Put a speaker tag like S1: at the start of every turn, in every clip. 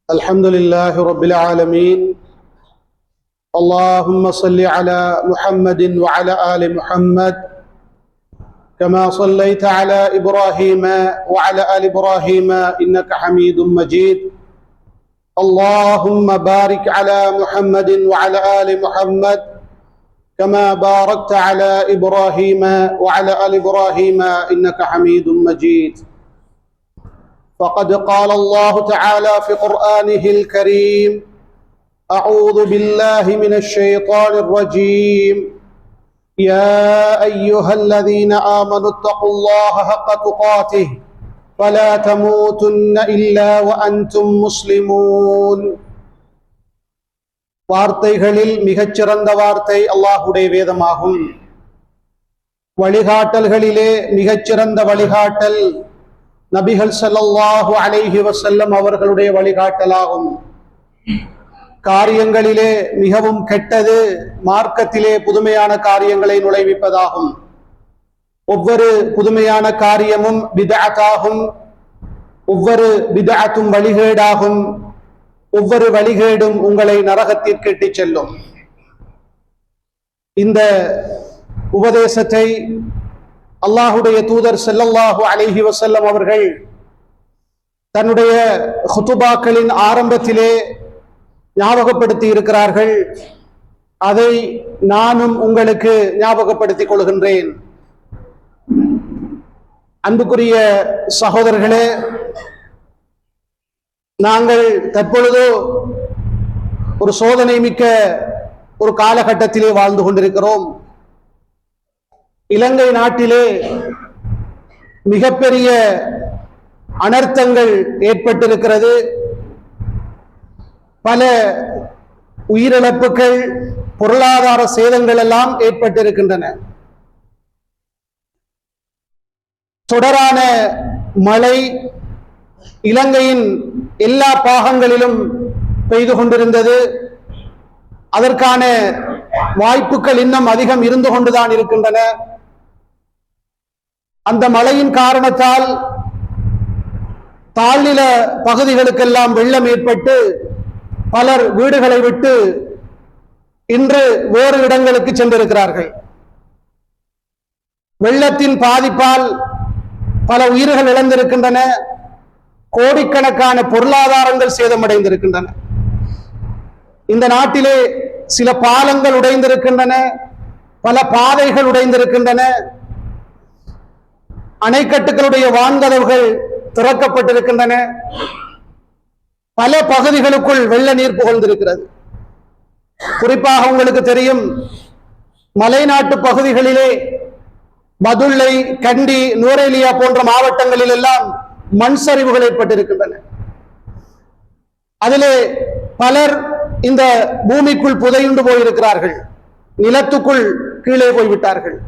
S1: الحمد لله رب العالمين. اللهم صل على محمد وعلى آل محمد كما صليت على إبراهيم وعلى آل إبراهيم إنك حميد مجيد. اللهم بارك على محمد وعلى آل محمد كما باركت على إبراهيم وعلى آل إبراهيم إنك حميد مجيد. فقد قال الله تعالى في قرآنه الكريم: أعوذ بالله من الشيطان الرجيم. يا أيها الذين آمنوا اتقوا الله حق تقاته ولا تموتن إلا وأنتم مسلمون. வார்த்தைகளில் மிகச்சிறந்த வார்த்தை அல்லாஹ்வுடைய வேதமாகும். வழிகாட்டல்களிலே மிகச்சிறந்த வழிகாட்டல் நபிகள் ஸல்லல்லாஹு அலைஹி வஸல்லம் அவர்களுடைய வழிகாட்டலாகும். காரியங்களிலே மிகவும் கெட்டது மார்க்கத்திலே புதுமையான காரியங்களை நுழைவிப்பதாகும். ஒவ்வொரு புதுமையான காரியமும் பித்அத்தாகும். ஒவ்வொரு பித்அத்தும் வழிகேடாகும். ஒவ்வொரு வழிகேடும் உங்களை நரகத்திற்கு இட்டுச் செல்லும். இந்த உபதேசத்தை அல்லாஹுடைய தூதர் ஸல்லல்லாஹு அலைஹி வஸல்லம் அவர்கள் தன்னுடைய ஹுதுபாக்களின் ஆரம்பத்திலே ஞாபகப்படுத்தி இருக்கிறார்கள். அதை நானும் உங்களுக்கு ஞாபகப்படுத்திக் கொள்கின்றேன். அன்புக்குரிய சகோதரர்களே, நாங்கள் தற்பொழுது ஒரு சோதனை மிக்க ஒரு காலகட்டத்திலே வாழ்ந்து கொண்டிருக்கிறோம். இலங்கை நாட்டிலே மிகப்பெரிய அனர்த்தங்கள் ஏற்பட்டிருக்கிறது. பல உயிரிழப்புகள், பொருளாதார சேதங்கள் எல்லாம் ஏற்பட்டிருக்கின்றன. தொடரான மழை இலங்கையின் எல்லா பாகங்களிலும் பெய்து கொண்டிருந்தது. அதற்கான வாய்ப்புகள் இன்னும் அதிகம் இருந்து கொண்டுதான் இருக்கின்றன. அந்த மழையின் காரணத்தால் தாழ்நில பகுதிகளுக்கெல்லாம் வெள்ளம் ஏற்பட்டு பலர் வீடுகளை விட்டு இன்று வேறு இடங்களுக்கு சென்றிருக்கிறார்கள். வெள்ளத்தின் பாதிப்பால் பல உயிர்கள் இழந்திருக்கின்றன. கோடிக்கணக்கான பொருளாதாரங்கள் சேதமடைந்திருக்கின்றன. இந்த நாட்டிலே சில பாலங்கள் உடைந்திருக்கின்றன, பல பாதைகள் உடைந்திருக்கின்றன, அணைக்கட்டுகளுடைய வான்கதவுகள் திறக்கப்பட்டிருக்கின்றன. பல பகுதிகளுக்குள் வெள்ள நீர் புகழ்ந்திருக்கிறது. குறிப்பாக உங்களுக்கு தெரியும், மலைநாட்டு பகுதிகளிலே பதுளை, கண்டி, நூரேலியா போன்ற மாவட்டங்களில் எல்லாம் மண் சரிவுகள் ஏற்பட்டிருக்கின்றன. அதிலே பலர் இந்த பூமிக்குள் புதையுண்டு போயிருக்கிறார்கள், நிலத்துக்குள் கீழே போய்விட்டார்கள்.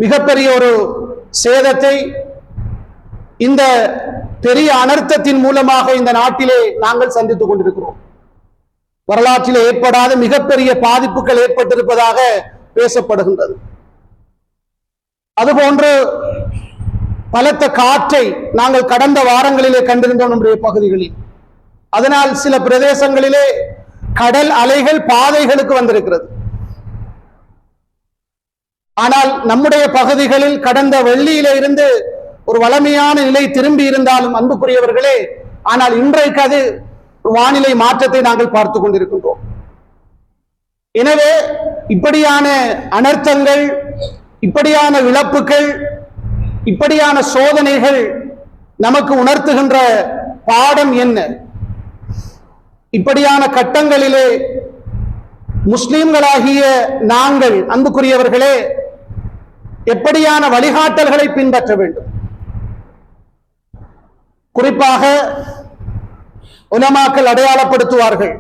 S1: மிகப்பெரிய ஒரு சேதத்தை இந்த பெரிய அனர்த்தத்தின் மூலமாக இந்த நாட்டிலே நாங்கள் சந்தித்துக் கொண்டிருக்கிறோம். வரலாற்றிலே ஏற்படாத மிகப்பெரிய பாதிப்புகள் ஏற்பட்டிருப்பதாக பேசப்படுகின்றது. அதுபோன்று பலத்த காற்றை நாங்கள் கடந்த வாரங்களிலே கண்டிருந்தோம் நம்முடைய பகுதிகளில். அதனால் சில பிரதேசங்களிலே கடல் அலைகள் பாதைகளுக்கு வந்திருக்கிறது. ஆனால் நம்முடைய பகுதிகளில் கடந்த வெள்ளியில இருந்து ஒரு வளமையான நிலை திரும்பி இருந்தாலும் அன்புக்குரியவர்களே, ஆனால் இன்றைக்கு அது வானிலை மாற்றத்தை நாங்கள் பார்த்து கொண்டிருக்கின்றோம். எனவே இப்படியான அனர்த்தங்கள், இப்படியான இழப்புகள், இப்படியான சோதனைகள் நமக்கு உணர்த்துகின்ற பாடம் என்ன? இப்படியான கட்டங்களிலே முஸ்லிம்களாகிய நாங்கள் அன்புக்குரியவர்களே எப்படியான வழிகாட்டல்களை பின்பற்ற வேண்டும்? குறிப்பாக உலமாக்கள் அடையாளப்படுத்துவார்கள்.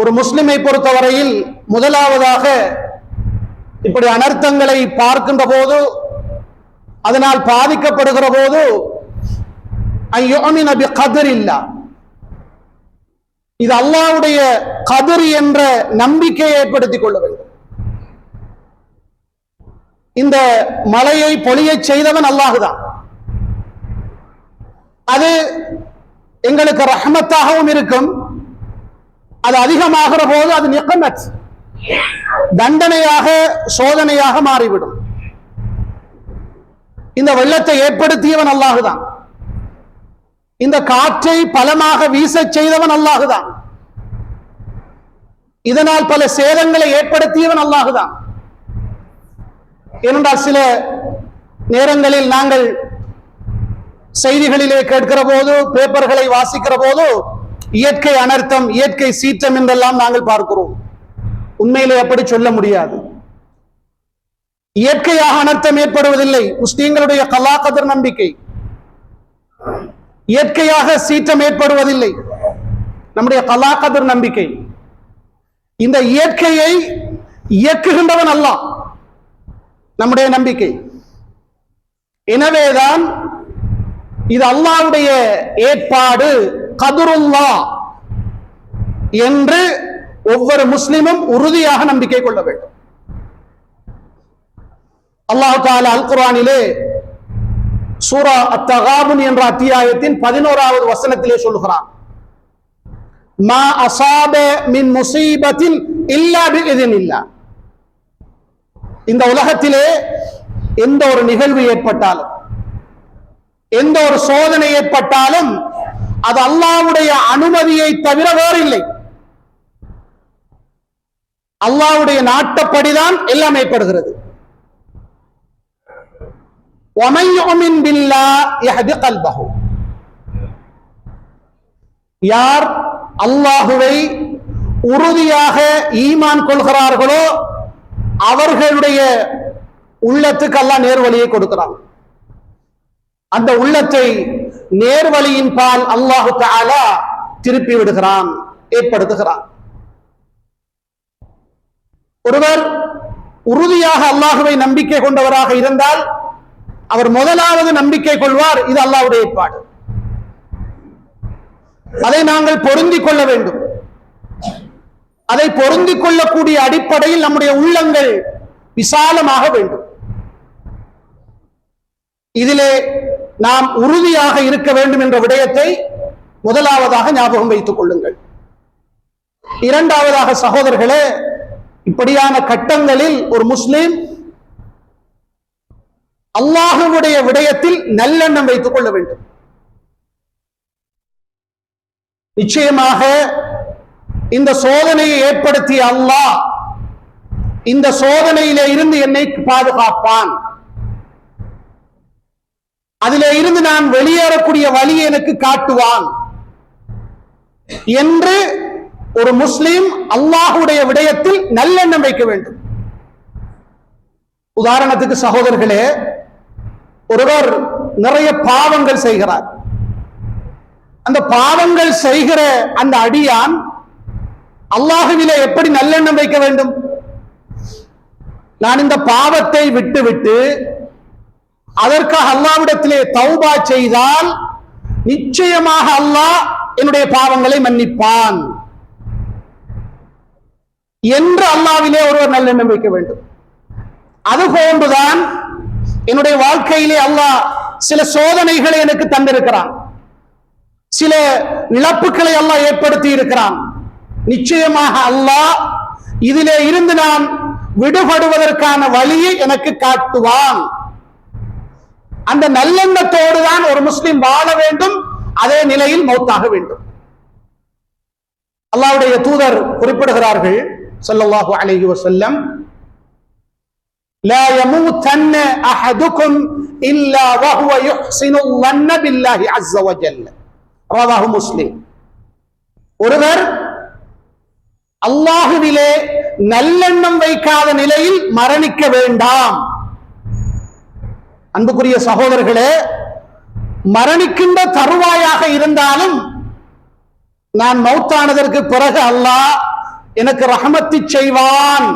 S1: ஒரு முஸ்லிமை பொறுத்தவரையில் முதலாவதாக இப்படி அனர்த்தங்களை பார்க்கின்ற போது, அதனால் பாதிக்கப்படுகிற போது, இது அல்லாஹ்வுடைய கதிர் என்ற நம்பிக்கையை ஏற்படுத்திக் கொள்ள வேண்டும். இந்த மலையை பொழிய செய்தவன் அல்லாஹுதான். அது எங்களுக்கு ரஹ்மத்தாகவும் இருக்கும். அது அதிகமாகிற போது அது நிக்மத், தண்டனையாக, சோதனையாக மாறிவிடும். இந்த வெள்ளத்தை ஏற்படுத்தியவன் அல்லாஹுதான். இந்த காற்றை பலமாக வீச செய்தவன் அல்லாஹுதான். இதனால் பல சேதங்களை ஏற்படுத்தியவன் அல்லாஹுதான். ஏனென்றால் சில நேரங்களில் நாங்கள் செய்திகளிலே கேட்கிற போது, பேப்பர்களை வாசிக்கிற போது இயற்கை அனர்த்தம், இயற்கை சீற்றம் என்றெல்லாம் நாங்கள் பார்க்கிறோம். உண்மையிலே அப்படி சொல்ல முடியாது. இயற்கையாக அனர்த்தம் ஏற்படுவதில்லை. முஸ்லிம்களுடைய கலா கதர் நம்பிக்கை. இயற்கையாக சீற்றம் ஏற்படுவதில்லை, நம்முடைய கலா கதர் நம்பிக்கை. இந்த இயற்கையை இயக்குகின்றவன் அல்லாஹ், நம்முடைய நம்பிக்கை. எனவேதான் இது அல்லாஹ்வுடைய ஏற்பாடு, கதுருல்லா என்று ஒவ்வொரு முஸ்லிமும் உறுதியாக நம்பிக்கை கொள்ள வேண்டும். அல்லாஹ் தஆலா அல் குர்ஆனிலே சூரா அத்-தகாபுன் என்ற அத்தியாயத்தின் 11வது வசனத்திலே சொல்கிறான், மா அஸாப மின் முஸீபத்தின் இல்லா பிஇذنில்லாஹ். இந்த உலகத்திலே எந்த ஒரு நிகழ்வு ஏற்பட்டாலும், எந்த ஒரு சோதனை ஏற்பட்டாலும் அது அல்லாஹ்வுடைய அனுமதியை தவிர வேறில்லை. அல்லாஹ்வுடைய நாட்டப்படிதான் எல்லாம் ஏற்படுகிறது. وَمَن يُؤْمِن بِاللَّهِ يَهْدِ قَلْبَهُ. யார் அல்லாஹுவை உறுதியாக ஈமான் கொள்கிறார்களோ அவர்களுடைய உள்ளத்துக்கு அல்லாஹ் நேர்வழியை கொடுக்கிறான். அந்த உள்ளத்தை நேர்வழியின் பால் அல்லாஹு தஆலா திருப்பி விடுகிறான், ஏற்படுத்துகிறான். ஒருவர் உறுதியாக அல்லாஹுவை நம்பிக்கை கொண்டவராக இருந்தால் அவர் முதலாவது நம்பிக்கை கொள்வார், இது அல்லாஹ்வுடைய ஏற்பாடு. அதை நாங்கள் பொருந்திக் கொள்ள வேண்டும். அதை பொருந்திக் கொள்ளக்கூடிய அடிப்படையில் நம்முடைய உள்ளங்கள் விசாலமாக வேண்டும். இதிலே நாம் உறுதியாக இருக்க வேண்டும் என்ற விடயத்தை முதலாவதாக ஞாபகம் வைத்துக் கொள்ளுங்கள். இரண்டாவதாக சகோதரர்களே, இப்படியான கட்டங்களில் ஒரு முஸ்லிம் அல்லாஹ்வுடைய விடயத்தில் நல்லெண்ணம் வைத்துக் கொள்ள வேண்டும். நிச்சயமாக இந்த சோதனையை ஏற்படுத்திய அல்லாஹ் இந்த சோதனையிலே இருந்து என்னை பாதுகாப்பான், அதிலே இருந்து நான் வெளியேறக்கூடிய வழியை எனக்கு காட்டுவான் என்று ஒரு முஸ்லிம் அல்லாஹ்வுடைய விடயத்தில் நல்லெண்ணம் வைக்க வேண்டும். உதாரணத்துக்கு சகோதரர்களே, ஒருவர் நிறைய பாவங்கள் செய்கிறார். அந்த பாவங்கள் செய்கிற அந்த அடியான் அல்லாஹ்விலே எப்படி நல்லெண்ணம் வைக்க வேண்டும்? நான் இந்த பாவத்தை விட்டுவிட்டு அதற்காக அல்லாஹ்விடத்திலே தௌபா செய்தால் நிச்சயமாக அல்லாஹ் என்னுடைய பாவங்களை மன்னிப்பான் என்று அல்லாஹ்விலே ஒருவர் நல்லெண்ணம் வைக்க வேண்டும். அதுபோன்றுதான் என்னுடைய வாழ்க்கையிலே அல்லாஹ் சில சோதனைகளை எனக்கு தந்திருக்கிறான், சில இழப்புகளை அல்லாஹ் ஏற்படுத்தி இருக்கிறான். நிச்சயமாக அல்லாஹ் இதிலே இருந்து நான் விடுபடுவதற்கான வழியை எனக்கு காட்டுவான். அந்த நல்லெண்ணத்தோடு தான் ஒரு முஸ்லிம் வாழ வேண்டும், அதே நிலையில் மௌத்தாக வேண்டும். அல்லாஹ்வுடைய தூதர் குறிப்பிடுகிறார்கள் ஸல்லல்லாஹு அலைஹி வஸல்லம், லா யமூதன்ன அஹதுக்கும் இல்லா வஹுவ யுஹ்ஸினு ظن பில்லாஹி அஸ்ஸ வஜல்ல. ரவாஹு முஸ்லிம். ஒருவர் அல்லாஹ்விலே நல்லெண்ணம் வைக்காத நிலையில் மரணிக்க வேண்டாம். அன்புக்குரிய சகோதரர்களே, மரணிக்கின்ற தருவாயாக இருந்தாலும் நான் மௌத்தானதற்கு பிறகு அல்லாஹ் எனக்கு ரஹமத்தி செய்வான்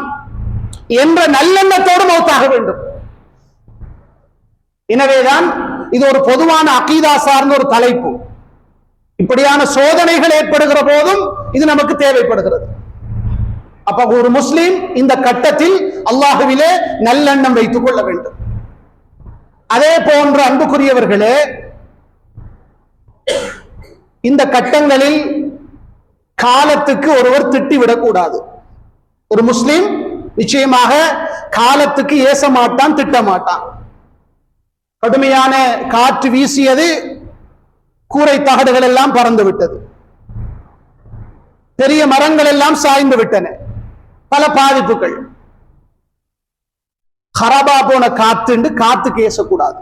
S1: என்ற நல்லெண்ணத்தோடு மௌத்தாக வேண்டும். எனவேதான் இது ஒரு பொதுவான அகீதா சார்ந்த ஒரு தலைப்பு. இப்படியான சோதனைகள் ஏற்படுகிற போதும் இது நமக்கு தேவைப்படுகிறது. அப்ப ஒரு முஸ்லிம் இந்த கட்டத்தில் அல்லாஹ்விலே நல்லெண்ணம் வைத்துக் கொள்ள வேண்டும். அதே போன்ற அன்புக்குரியவர்களே, இந்த கட்டங்களில் காலத்துக்கு ஒருவர் திட்டிவிடக்கூடாது. ஒரு முஸ்லிம் நிச்சயமாக காலத்துக்கு ஏச மாட்டான், திட்ட மாட்டான். கடுமையான காற்று வீசியது, கூரை தகடுகள் எல்லாம் பறந்து விட்டது, பெரிய மரங்கள் எல்லாம் சாய்ந்து விட்டன, பல பாதிப்புகள். ஹரபா போன காத்துண்டு காத்துக்கு ஏசக்கூடாது,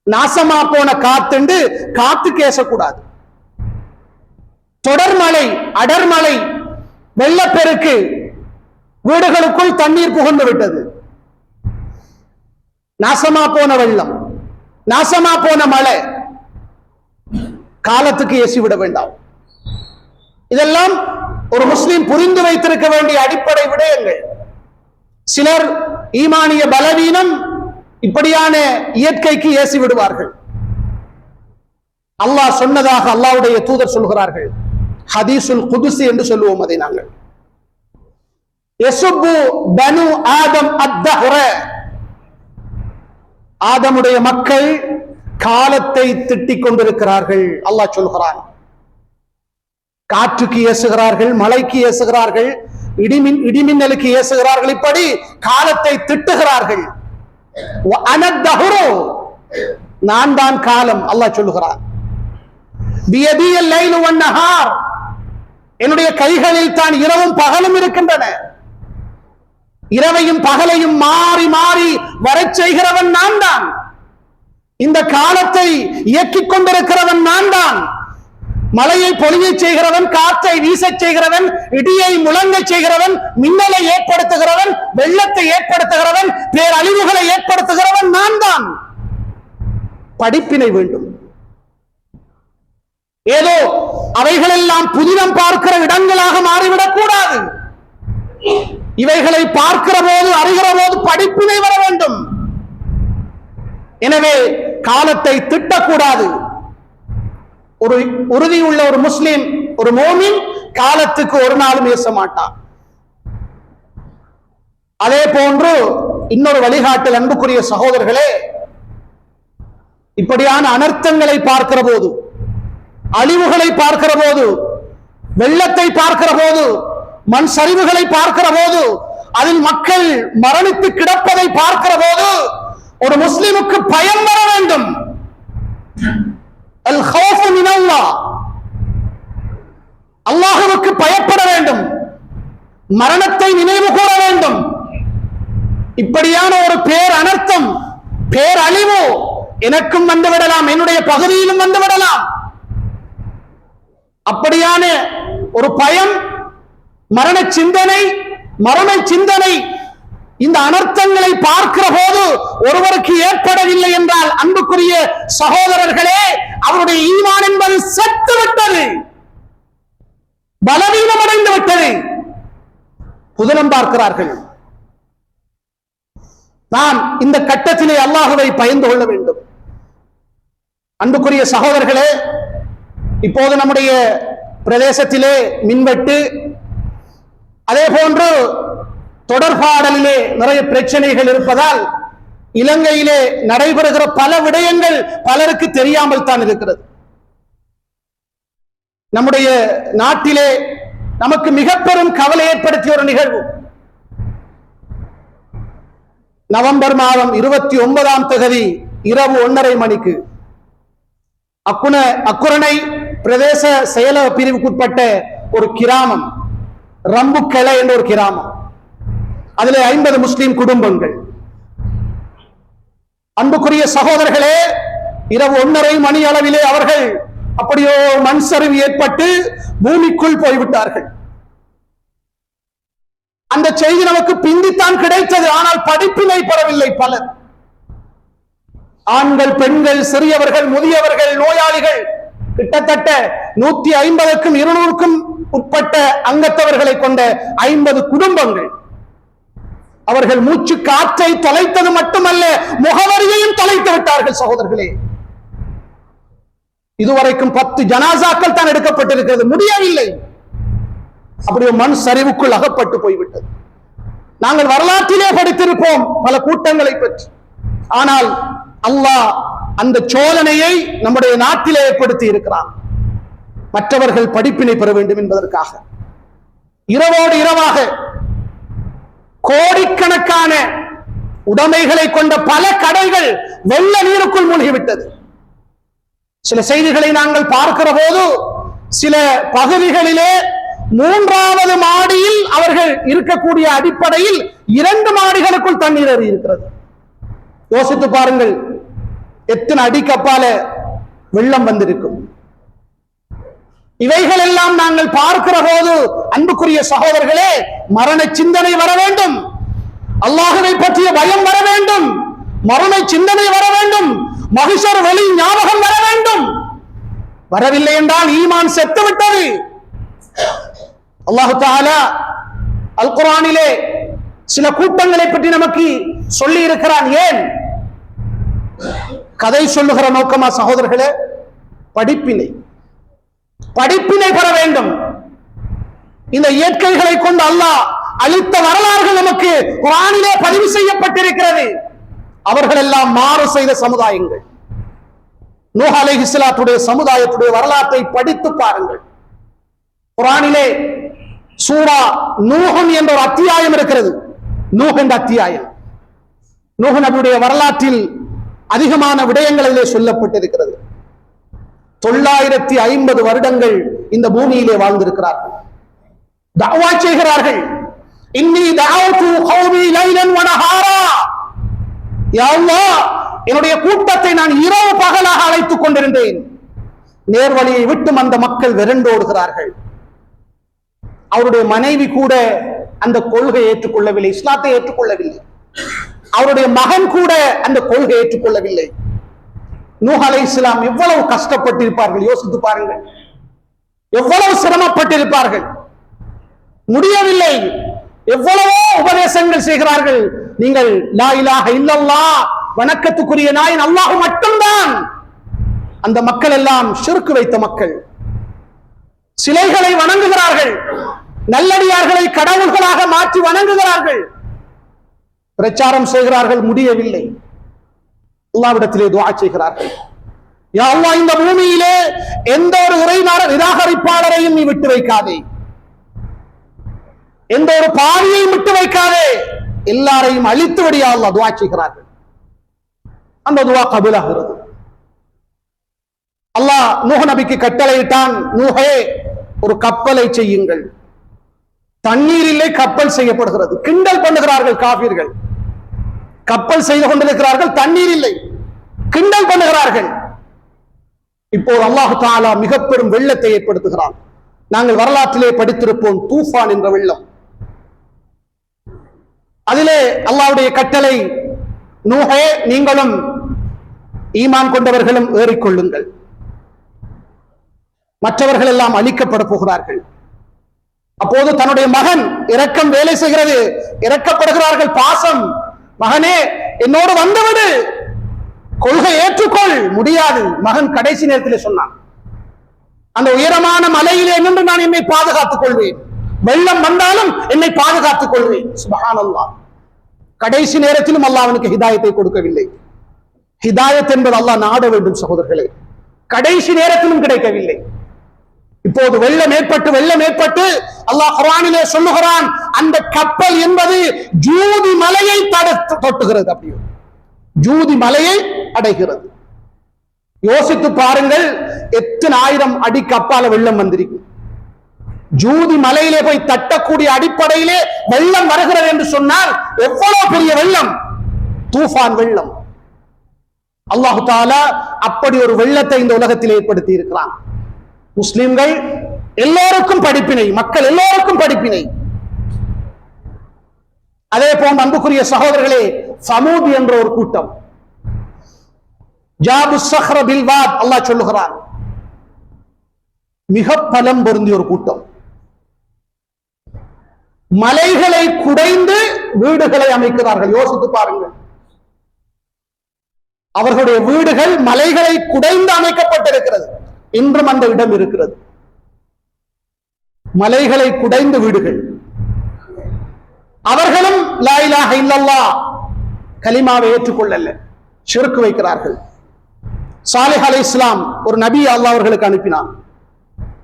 S1: நாசமா போன காத்துண்டு காத்துக்கு ஏசக்கூடாது. தொடர்மழை, அடர்மழை, வெள்ளப்பெருக்கு, வீடுகளுக்குள் தண்ணீர் புகுந்து விட்டது, நாசமா போன வெள்ளம், நாசமா போன மழை, காலத்துக்கு ஏசிவிட வேண்டாம். இதெல்லாம் ஒரு முஸ்லிம் புரிந்து வைத்திருக்க வேண்டிய அடிப்படை விடயங்கள். சிலர் ஈமானிய பலவீனம் இப்படியான இயற்கைக்கு ஏசி விடுவார்கள். அல்லாஹ் சொன்னதாக அல்லாஹ்வுடைய தூதர் சொல்கிறார்கள். ஹதீசுல் குதுசி என்று சொல்லுவோம் அதை நாங்கள். யசுப்பு பனு ஆதம் அத்தஹ்ர, ஆதமுடைய மக்கள் காலத்தை திட்டிக் கொண்டிருக்கிறார்கள். அல்லாஹ் சொல்கிறான். காற்றுக்கு ஏசுகிறார்கள், மழைக்கு ஏசுகிறார்கள், இடிமின்னலுக்கு ஏசுகிறார்கள், இப்படி காலத்தை திட்டுகிறார்கள். நான் தான் காலம், அல்லாஹ் சொல்லுகிறான். என்னுடைய கைகளில் தான் இரவும் பகலும் இருக்கின்றன. இரவையும் பகலையும் மாறி மாறி வரச் செய்கிறவன் நான் தான். இந்த காலத்தை இயக்கிக் கொண்டிருக்கிறவன் நான் தான். மழையை பொழியச் செய்கிறவன், காற்றை வீசச் செய்கிறவன், இடியை முழங்கச் செய்கிறவன், மின்னலை ஏற்படுத்துகிறவன், வெள்ளத்தை ஏற்படுத்துகிறவன், பேரழிவுகளை ஏற்படுத்துகிறவன் நான் தான். படிப்பினை வேண்டும். ஏதோ அவைகளெல்லாம் புதினம் பார்க்கிற இடங்களாக மாறிவிடக் கூடாது. இவைகளை பார்க்கிற போது, அறிகிற போது படிப்பினை வர வேண்டும். எனவே காலத்தை திட்டக்கூடாது. ஒரு உறுதியுள்ள ஒரு முஸ்லிம், ஒரு மோமின் காலத்துக்கு ஒரு நாளும் ஏச மாட்டான். அதே போன்று இன்னொரு வழிகாட்டல், அன்புக்குரிய சகோதரர்களே, இப்படியான அனர்த்தங்களை பார்க்கிற போது, அழிவுகளை பார்க்கிற போது, வெள்ளத்தை பார்க்கிற போது, மண் சரிவுகளை பார்க்கிற போது, அதில் மக்கள் மரணித்து கிடப்பதை பார்க்கிற போது ஒரு முஸ்லிமுக்கு பயம் வர வேண்டும். அல் ஹௌஃபு மினல்லாஹ், அல்லாஹ்வுக்கு பயப்பட வேண்டும், மரணத்தை நினைவு கூற வேண்டும். இப்படியான ஒரு பேர் அனர்த்தம், பேரழிவு எனக்கும் வந்துவிடலாம், என்னுடைய பகுதியிலும் வந்துவிடலாம். அப்படியான ஒரு பயம், மரண சிந்தனை, மரண சிந்தனை இந்த அனர்த்தங்களை பார்க்கிற போது ஒருவருக்கு ஏற்படவில்லை என்றால், அன்புக்குரிய சகோதரர்களே, அவருடைய ஈமான் என்பது செத்து விட்டது, பலவீனமடைந்து விட்டது. புதினம் பார்க்கிறார்கள். நாம் இந்த கட்டத்திலே அல்லாஹ்வை பயந்து கொள்ள வேண்டும். அன்புக்குரிய சகோதரர்களே, இப்போது நம்முடைய பிரதேசத்திலே மின்வெட்டு, அதே போன்று தொடர்பாடலிலே நிறைய பிரச்சனைகள் இருப்பதால் இலங்கையிலே நடைபெறுகிற பல விடயங்கள் பலருக்கு தெரியாமல் தான் இருக்கிறது. நம்முடைய நாட்டிலே நமக்கு மிக பெரும் கவலை ஏற்படுத்திய ஒரு நிகழ்வு, நவம்பர் மாதம் 29ஆம் தேதி இரவு 1:30 மணிக்கு அக்குரணை பிரதேச செயலக பிரிவுக்குட்பட்ட ஒரு கிராமம், ரம்புக்கெளை என்ற ஒரு கிராமம், அதிலே 50 முஸ்லிம் குடும்பங்கள். அன்புக்குரிய சகோதரர்களே, இரவு 1:30 மணி அளவிலே அவர்கள் அப்படியோ மண் சரிவு ஏற்பட்டு பூமிக்குள் போய்விட்டார்கள். அந்த செய்தி நமக்கு பிந்தித்தான் கிடைத்தது. ஆனால் படிப்பினை பெறவில்லை பலர். ஆண்கள், பெண்கள், சிறியவர்கள், முதியவர்கள், நோயாளிகள், கிட்டத்தட்ட 150க்கும் 200க்கும் உட்பட்ட அங்கத்தவர்களை கொண்ட 50 குடும்பங்கள். அவர்கள் மூச்சு காற்றை தொலைத்தது மட்டுமல்ல, முகவரியையும் தொலைத்து விட்டார்கள். சகோதரர்களே, இதுவரைக்கும் 10 ஜனாசாக்கள் தான் எடுக்கப்பட்டிருக்கிறது, முடியவில்லை. அப்படியே மண் சரிவுக்குள் அகப்பட்டு போய்விட்டது. நாங்கள் வரலாற்றிலே படித்திருப்போம் பல கூட்டங்களை பற்றி. ஆனால் அல்லாஹ் அந்த சோதனையை நம்முடைய நாட்டிலே ஏற்படுத்தி இருக்கிறான். மற்றவர்கள் படிப்பினை பெற வேண்டும் என்பதற்காக இரவோடு இரவாக கோடிக்கணக்கான உடைமைகளை கொண்ட பல கடைகள் வெள்ள நீருக்குள் மூழ்கிவிட்டது. சில செய்திகளை நாங்கள் பார்க்கிற போது சில பகுதிகளிலே 3வது மாடியில் அவர்கள் இருக்கக்கூடிய அடிப்படையில் 2 மாடிகளுக்குள் தண்ணீர் ஏறி இருக்கிறது. யோசித்து பாருங்கள், எத்தனை அடிக்கப்பால வெள்ளம் வந்திருக்கும். இவைகள் எல்லாம் நாங்கள் பார்க்கிற போது அன்புக்குரிய சகோதரர்களே, மரண சிந்தனை வர வேண்டும், அல்லாஹ்வை பற்றிய பயம் வர வேண்டும், மரண சிந்தனை வர வேண்டும், மஹ்ஷர் வெளி ஞாபகம் வர வேண்டும். வரவில்லை என்றால் ஈமான் செத்து விட்டது. அல்லாஹ் தஆலா அல் குர்ஆனிலே சில கூட்டங்களை பற்றி நமக்கு சொல்லி இருக்கிறான். ஏன் கதை சொல்லுகிற நோக்கமா சகோதரர்களே? படிப்பினை பெற வேண்டும். இந்த இயற்கைகளை கொண்டு அல்லாஹ் அளித்த வரலாறுகள் நமக்கு குர்ஆனிலே பதிவு செய்யப்பட்டிருக்கிறது. அவர்கள் எல்லாம் மாறு செய்த சமுதாயங்கள். நூஹ் அலைஹிஸ்ஸலாத்துடைய சமுதாயத்துடைய வரலாற்றை படித்து பாருங்கள். குர்ஆனிலே சூரா நூஹ் என்ற ஒரு அத்தியாயம் இருக்கிறது. நூஹ் என்ற அத்தியாயம் நூஹ் நபியுடைய வரலாற்றில் அதிகமான விடயங்களிலே சொல்லப்பட்டிருக்கிறது. 950 வருடங்கள் இந்த பூமியிலே வாழ்ந்திருக்கிறார்கள். தஅவா செய்கிறார்கள். இன்னி தஅவுது கௌமி லைலன் வ நஹாரா. யா அல்லாஹ், என்னுடைய கூட்டத்தை நான் இரவு பகலாக அழைத்துக் கொண்டிருந்தேன். நேர்வழியை விட்டு அந்த மக்கள் விரண்டோடுகிறார்கள். அவருடைய மனைவி கூட அந்த கொள்கையை ஏற்றுக்கொள்ளவில்லை, இஸ்லாத்தை ஏற்றுக்கொள்ளவில்லை. அவருடைய மகன் கூட அந்த கொள்கையை ஏற்றுக்கொள்ளவில்லை. நூஹ் அலைஹிஸ்ஸலாம் எவ்வளவு கஷ்டப்பட்டிருப்பார்கள் யோசித்து பாருங்கள். எவ்வளவு சிரமப்பட்டிருப்பார்கள். முடியவில்லை. எவ்வளவோ உபதேசங்கள் செய்கிறார்கள். நீங்கள் லா இலாஹ இல்லல்லாஹ், வணக்கத்துக்குரிய நாயன் அல்லாஹ் மட்டும்தான். அந்த மக்கள் எல்லாம் ஷிர்க் வைத்த மக்கள். சிலைகளை வணங்குகிறார்கள். நல்லடியார்களை கடவுள்களாக மாற்றி வணங்குகிறார்கள். பிரச்சாரம் செய்கிறார்கள். முடியவில்லை. அல்லாஹ்விடத்திலே துஆ செய்கிறார்கள். யா அல்லாஹ், இந்த பூமியிலே எந்த ஒரு இறை நிராகரிப்பாளரையும் நீ விட்டு வைக்காதே, எந்த ஒரு பாவியையும் விட்டு வைக்காதே, எல்லாரையும் அழித்து விடு யா அல்லாஹ் துஆ செய்கிறார்கள். அந்த துஆ கபூலாகிறது. அல்லாஹ் நூஹ் நபிக்கு கட்டளையிட்டான், நூஹே, ஒரு கப்பலை செய்யுங்கள். தண்ணீரிலே கப்பல் செய்யப்படுகிறது. கிண்டல் பண்ணுகிறார்கள் காபீர்கள். கப்பல் செய்து கொண்டிருக்கிறார்கள், தண்ணீர் இல்லை, கிண்டல் பண்ணுகிறார்கள். இப்போது அல்லாஹ் தஆலா மிக பெரும் வெள்ளத்தை ஏற்படுத்துகிறான். நாங்கள் வரலாற்றிலே படித்திருப்போம், தூஃபான் என்ற வெள்ளம். அதிலே அல்லாஹ்வுடைய கட்டளை, நூஹே, நீங்களும் ஈமான் கொண்டவர்களும் ஏறிக்கொள்ளுங்கள், மற்றவர்கள் எல்லாம் அழிக்கப்பட போகிறார்கள். அப்போது தன்னுடைய மகன் இரக்கம் வேலை செய்கிறது. இறக்கப்படுகிறார்கள். பாசம், மகனே என்னோடு வந்துவிடு, கொள்கை ஏற்றுக்கொள். முடியாது. மகன் கடைசி நேரத்தில் சொன்னான், அந்த உயரமான மலையிலே நின்று நான் என்னை பாதுகாத்துக் கொள்வேன், வெள்ளம் வந்தாலும் என்னை பாதுகாத்துக் கொள்வேன். சுப்ஹானல்லாஹ். கடைசி நேரத்திலும் அல்லாஹ் அவனுக்கு ஹிதாயத்தை கொடுக்கவில்லை. ஹிதாயத் என்பது அல்லாஹ் நாட வேண்டும் சகோதரர்களே. கடைசி நேரத்திலும் கிடைக்கவில்லை. இப்போது வெள்ளம் ஏற்பட்டு அல்லாஹ் குர்ஆனிலே சொல்லுகிறான், அந்த கப்பல் என்பது ஜூதி மலையை தொட்டுகிறது. அப்படியே ஜூதி மலையை அடைகிறது. யோசித்து பாருங்கள், எத்தனை ஆயிரம் அடி கப்பால வெள்ளம் வந்திருக்கும். ஜூதி மலையிலே போய் தட்டக்கூடிய அடிப்படையிலே வெள்ளம் வருகிறது என்று சொன்னால் எவ்வளவு பெரிய வெள்ளம், தூஃபான் வெள்ளம். அல்லாஹ் தஆலா அப்படி ஒரு வெள்ளத்தை இந்த உலகத்தில் ஏற்படுத்தி இருக்கிறான். முஸ்லிம்கள் எல்லோருக்கும் படிப்பினை, மக்கள் எல்லோருக்கும் படிப்பினை. அதே போன்ற அன்புக்குரிய சகோதரர்களே, சமூத் என்ற ஒரு கூட்டம், ஜாபு ஸஹ்ர பில் வாத், அல்லாஹ் சொல்லுகிறான், மிக பலம் பொருந்திய ஒரு கூட்டம். மலைகளை குடைந்து வீடுகளை அமைக்கிறார்கள். யோசித்து பாருங்கள், அவர்களுடைய வீடுகள் மலைகளை குடைந்து அமைக்கப்பட்டிருக்கிறது. இன்றும் அந்த இடம் இருக்கிறது. மலைகளை குடைந்து வீடுகள். அவர்களும் லா இலாஹ இல்லல்லாஹ் கலிமாவை ஏற்றுக்கொள்ளல, ஷிர்க் வைக்கிறார்கள். சாலிஹ் அலைஹிஸ்ஸலாம் ஒரு நபி அல்லாஹ் அவர்களுக்கு அனுப்பினான்.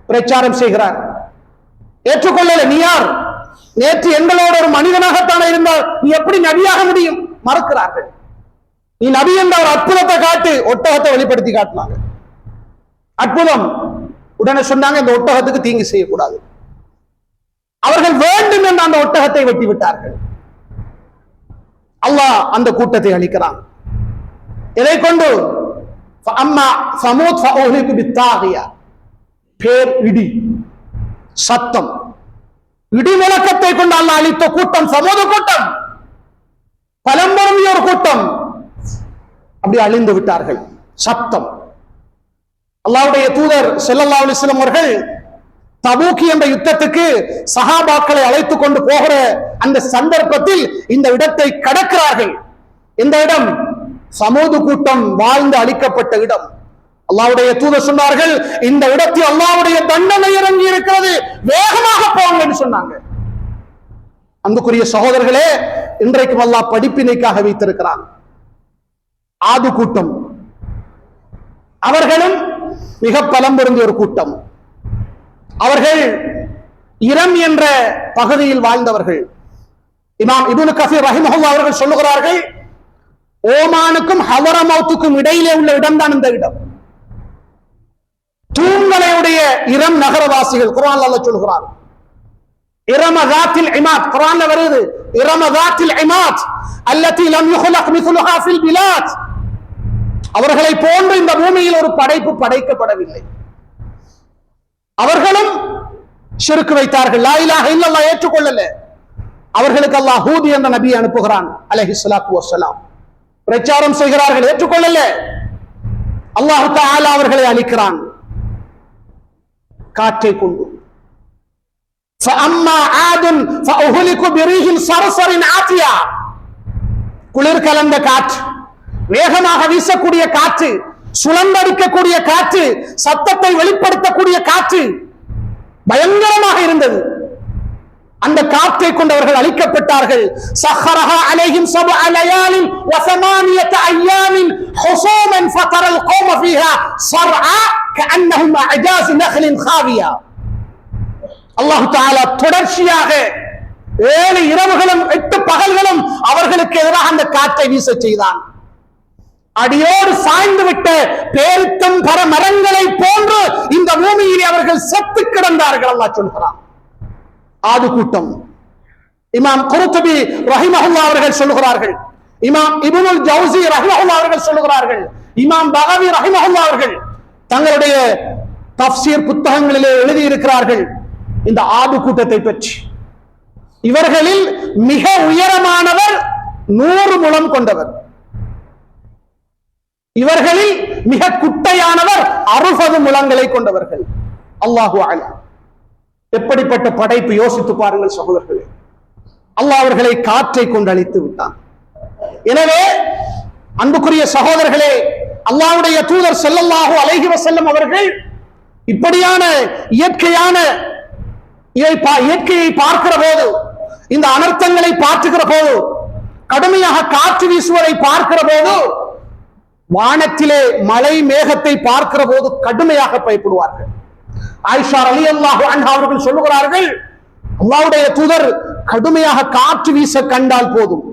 S1: பிரச்சாரம் செய்கிறார். ஏற்றுக்கொள்ளல. நீ யார்? நேற்று எங்களோட ஒரு மனிதனாகத்தானே இருந்தால் நீ எப்படி நபியாக முடியும்? மறுக்கிறார்கள். நீ நபி என்ற ஒரு அற்புதத்தை காட்டு. ஒட்டகத்தை வெளிப்படுத்தி காட்டினாங்க. அற்புதம். உடனே சொன்னாங்க இந்த ஒட்டகத்துக்கு தீங்கு செய்யக்கூடாது. அவர்கள் வேண்டும் என்று அந்த ஒட்டகத்தை வெட்டி விட்டார்கள். அல்லாஹ் அந்த கூட்டத்தை அளிக்கிறான். எதை கொண்டு? பேர் இடி, சத்தம், இடி முழக்கத்தை கொண்டு அல்லாஹ் அளித்த கூட்டம் சமூக கூட்டம், பலம்பொருந்திய ஒரு கூட்டம். அப்படி அழிந்து விட்டார்கள். சத்தம். அல்லாஹ்வுடைய தூதர் ஸல்லல்லாஹு அலைஹி வஸல்லம் அவர்கள் தபூக் என்ற யுத்தத்துக்கு சஹாபாக்களை அழைத்துக் கொண்டு போகிற அந்த சந்தர்ப்பத்தில் இந்த இடத்தை கடக்கிறார்கள். இந்த இடம் சமூக கூட்டம் வாழ்ந்து அழிக்கப்பட்ட இடம். அல்லாஹ்வுடைய தூதர் சொன்னார்கள், இந்த இடத்தில் அல்லாஹ்வுடைய தண்டனை இறங்கி இருக்கிறது, வேகமாக போங்க என்று சொன்னாங்க. அன்புக்குரிய சகோதரர்களே, இன்றைக்கும் அல்லாஹ் படிப்பினைக்காக வைத்திருக்கிறான். ஆது கூட்டம், அவர்களும் மிக பலம் பொருந்திய ஒரு கூட்டம். அவர்கள் இரம் என்ற பகுதியில் வாழ்ந்தவர்கள். இமாம் இப்னு கஸீர் ரஹிமஹுல்லாஹ் அவர்கள் சொல்லுகிறார்கள், ஓமானுக்கும் ஹவரமௌத்துக்கும் இடையிலே உள்ள இடம்தான் இந்த இடம். தூண்களையுடைய இரம் நகரவாசிகள். குர்ஆன்ல அல்லாஹ் சொல்கிறார், இரம ذاتில் இமாத். குர்ஆன்ல வருது, இரம ذاتில் இமாத் அல்லதி லம் யுக்லக் மிஸ்லுஹா ஃபில் பிலாத். அவர்களை போன்று இந்த பூமியில் ஒரு படைப்பு படைக்கப்படவில்லை. அவர்களும் ஷிர்க் வைத்தார்கள். லா இலாஹ இல்லல்லாஹ் ஏற்றுக்கொள்ளல. அவர்களுக்கு அல்லாஹ் ஹூத் என்ற நபி அனுப்புகிறான் அலைஹிஸ்ஸலாத்து வஸ்ஸலாம். பிரச்சாரம் செய்கிறார்கள், ஏற்றுக்கொள்ளல. அல்லாஹ் தஆலா அவர்களை அழிக்கிறான் காற்றை கொண்டு. فَأَمَّا عَادٌ فَأُهْلِكُوا بِرِيحٍ صَرْصَرٍ عَاتِيَةٍ. குளிர் கலந்த காற்று, வேகமாக வீசக்கூடிய காற்று, சுழந்தடிக்கக்கூடிய காற்று, சத்தத்தை வெளிப்படுத்தக்கூடிய காற்று பயங்கரமாக இருந்தது. அந்த காற்றை கொண்டவர்கள் அழிக்கப்பட்டார்கள். சஹரஹா அலைஹிம் சபஅ லயாலின் வ ஸமானியத அய்யாமின் ஹுஸூமன் ஃபதரல் கௌம ஃபீஹா ஸர்ஆ கஅன்னஹும் அஜாஸ் நഖ்லின் காவியா. அல்லாஹ் தஆலா தொடர்ச்சியாக 7 இரவுகளும் 8 பகல்களும் அவர்களுக்கு எதிராக அந்த காற்றை வீச செய்தான். அடியோடு சாய்ந்து விட்ட பேரித்தம் பர மரங்களை போன்று இந்த பூமியில் அவர்கள் செத்து கிடந்தார்கள். அல்லாஹ் சொல்கிறான். ஆது கூட்டம். இமாம் குர்துபி ரஹிமஹுல்லாஹ் அவர்கள் சொல்லுகிறார்கள், இமாம் இப்னுல் ஜௌஸி ரஹிமஹுல்லாஹ் அவர்கள் சொல்லுகிறார்கள், இமாம் பகவி ரஹிமஹுல்லாஹ் அவர்கள் தங்களுடைய தஃப்சீர் புத்தகங்களிலே எழுதி இருக்கிறார்கள் இந்த ஆது கூட்டத்தை பற்றி. இவர்களில் மிக உயரமானவர் 100 முழம் கொண்டவர். இவர்களில் மிக குட்டையானவர் 60 முழங்களை கொண்டவர்கள். அல்லாஹு அலா. எப்படிப்பட்ட படைப்பு யோசித்து பாருங்கள் சகோதரர்களே. அல்லாஹ் அவர்களை காற்றை கொண்டு அழித்து விட்டான். எனவே அன்புக்குரிய சகோதரர்களே, அல்லாஹ்வுடைய தூதர் ஸல்லல்லாஹு அலைஹி வஸல்லம் அவர்கள் இப்படியான இயற்கையை பார்க்கிற போது, இந்த அனர்த்தங்களை பார்க்கிற போது, கடுமையாக காற்று வீசுவதை பார்க்கிற போது, வானத்திலே மழை மேகத்தை பார்க்கிற போது கடுமையாக பயப்படுவார்கள். ஆயிஷா ரலியல்லாஹு அன்ஹா அவர்கள் சொல்லுகிறார்கள், அல்லாஹ்வுடைய தூதர் கடுமையாக காற்று வீச கண்டால் போதும்,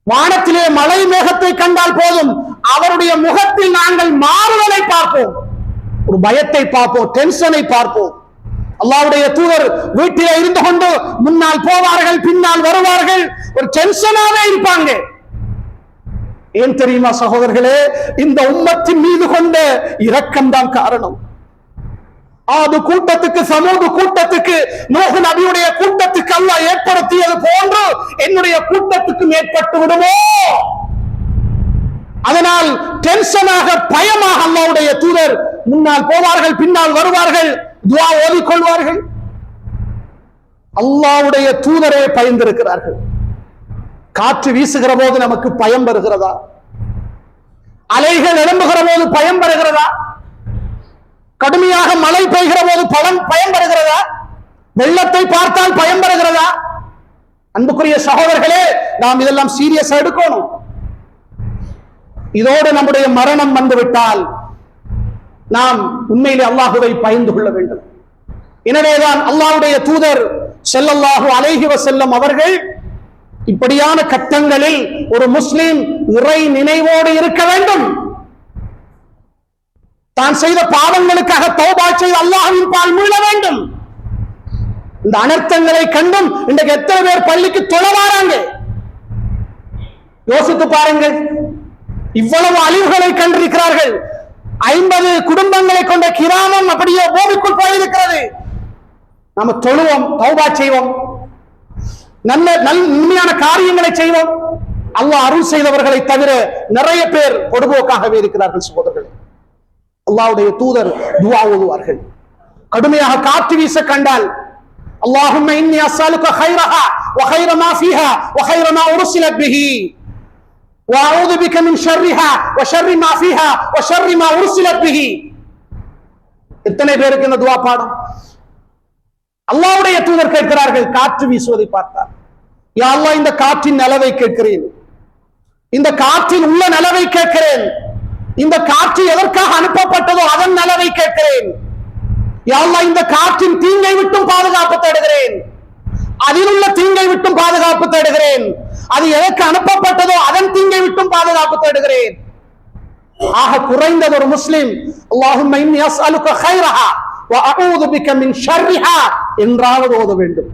S1: வானத்திலே மழை மேகத்தை கண்டால் போதும், அவருடைய முகத்தில் நாங்கள் மாறுதலை பார்ப்போம், ஒரு பயத்தை பார்ப்போம், டென்ஷனை பார்ப்போம். அல்லாஹ்வுடைய தூதர் வீட்டிலே இருந்து கொண்டு முன்னால் போவார்கள், பின்னால் வருவார்கள், ஒரு டென்ஷனாவே இருப்பாங்க. ஏன் தெரியுமா சகோதரர்களே? இந்த உம்மத்தின் மீது கொண்ட இரக்கம் தான் காரணம். ஆது கூட்டத்துக்கு, சமூக கூட்டத்துக்கு, நூஹ் நபியுடைய கூட்டத்துக்கு அல்லாஹ் ஏற்படுத்தியது போன்று என்னுடைய கூட்டத்துக்கும் ஏற்பட்டு விடுமோ? அதனால் டென்ஷனாக, பயமாக அல்லாஹ்வுடைய தூதர் முன்னால் போவார்கள், பின்னால் வருவார்கள், துஆ ஓதிக்கொள்வார்கள். அல்லாஹ்வுடைய தூதரே பயந்திருக்கிறார்கள். காற்று வீசுகிற போது நமக்கு பயம் வருகிறதா? அலைகள் எழும்புகிற போது பயம் வருகிறதா? கடுமையாக மழை பெய்கிற போது பயம் வருகிறதா? வெள்ளத்தை பார்த்தால் பயம் வருகிறதா? அன்புக்குரிய சகோதரர்களே, நாம் இதெல்லாம் சீரியஸா எடுக்கணும். இதோடு நம்முடைய மரணம் வந்துவிட்டால் நாம் உண்மையிலே அல்லாஹுவை பயந்து கொள்ள வேண்டும். எனவேதான் அல்லாஹ்வுடைய தூதர் ஸல்லல்லாஹு அலைஹி வஸல்லம் அவர்கள் இப்படியான கட்டங்களில் ஒரு முஸ்லிம் இறை நினைவோடு இருக்க வேண்டும். தான் செய்த பாவங்களுக்காக தௌபா செய்து அல்லாஹ்வின் பால் மீள வேண்டும். இந்த அனர்த்தங்களை கண்டும் இன்றைக்கு எத்தனை பேர் பள்ளிக்கு தொழ வராங்க? யோசித்து பாருங்கள். இவ்வளவு அழிவுகளை கண்டிருக்கிறார்கள். 50 குடும்பங்களை கொண்ட கிராமம் அப்படியே பூமிக்குள் போயிருக்கிறது. நாம தொழுவோம், தௌபா செய்வோம், நல்ல உண்மையான காரியங்களை செய்வோம். அல்லாஹ் அருள் செய்தவர்களை தவிர நிறைய பேர் பொடுபோக்காகவே இருக்கிறார்கள். சகோதரர்களே, அல்லாஹ்வுடைய தூதர் துஆ ஓதுவார்கள். கடுமையாக காற்று வீச கண்டால் அல்லாஹும்ம இன்னி அஸ்அலுக கைரஹா வ கைர மா ஃபீஹா வ கைர மா உர்சிலத் பிஹி வ அஊது பிக மின் ஷர்ரிஹா வ ஷர்ரி மா ஃபீஹா வ ஷர்ரி மா உர்சிலத் பிஹி. எத்தனை பேருக்கு இந்த துஆ பாடம்? அல்லாஹ்வுடைய தூதர் கேட்கிறார்கள் காற்று வீசுவதை பார்த்தார். யா அல்லாஹ், இந்த காற்றின் நலவை கேட்கிறேன், இந்த காற்றின் உள்ள நலவை கேட்கிறேன், இந்த காற்று எதற்காக அனுப்பப்பட்டதோ அதன் நலவை கேட்கிறேன். யா அல்லாஹ், இந்த காற்றின் தீங்கை விட்டும் பாதுகாப்பு தேடுகிறேன், அதில் உள்ள தீங்கை விட்டும் பாதுகாப்பு தேடுகிறேன், அது எதற்கு அனுப்பப்பட்டதோ அதன் தீங்கை விட்டும் பாதுகாப்பு தேடுகிறேன். ஆக குறைந்தது ஒரு முஸ்லிம் அல்லாஹும்ம இன்னி அஸ்அலுக கைரஹா வ அஊது பிக மின் ஷர்ரிஹா என்றாவது ஓத வேண்டும்.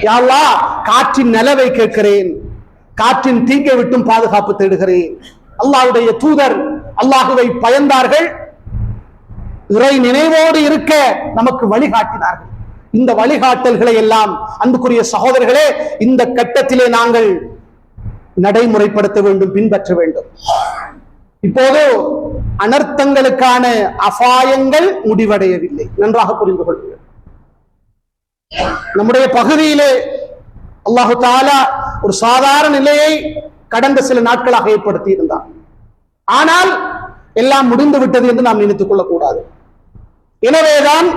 S1: யா அல்லாஹ், காற்றின் நலவை கேட்கிறேன், காற்றின் தீங்கை விட்டும் பாதுகாப்பு தேடுகிறேன். அல்லாஹ்வுடைய தூதர் அல்லாஹுவை பயந்தார்கள், இறை நினைவோடு இருக்க நமக்கு வழிகாட்டினார்கள். இந்த வழிகாட்டல்களை எல்லாம் அன்புக்குரிய சகோதரர்களே இந்த கட்டத்திலே நாங்கள் நடைமுறைப்படுத்த வேண்டும், பின்பற்ற வேண்டும். இப்போது அனர்த்தங்களுக்கான அபாயங்கள் முடிவடையவில்லை, நன்றாக புரிந்து கொள்ளுங்கள். நம்முடைய பகுதியிலே அல்லாஹு தஆலா ஒரு சாதாரண நிலையை கடந்த சில நாட்களாக ஏற்படுத்தி இருந்தார். ஆனால் எல்லாம் முடிந்து விட்டது என்று நாம் நினைத்துக் கொள்ளக்கூடாது. எனவேதான்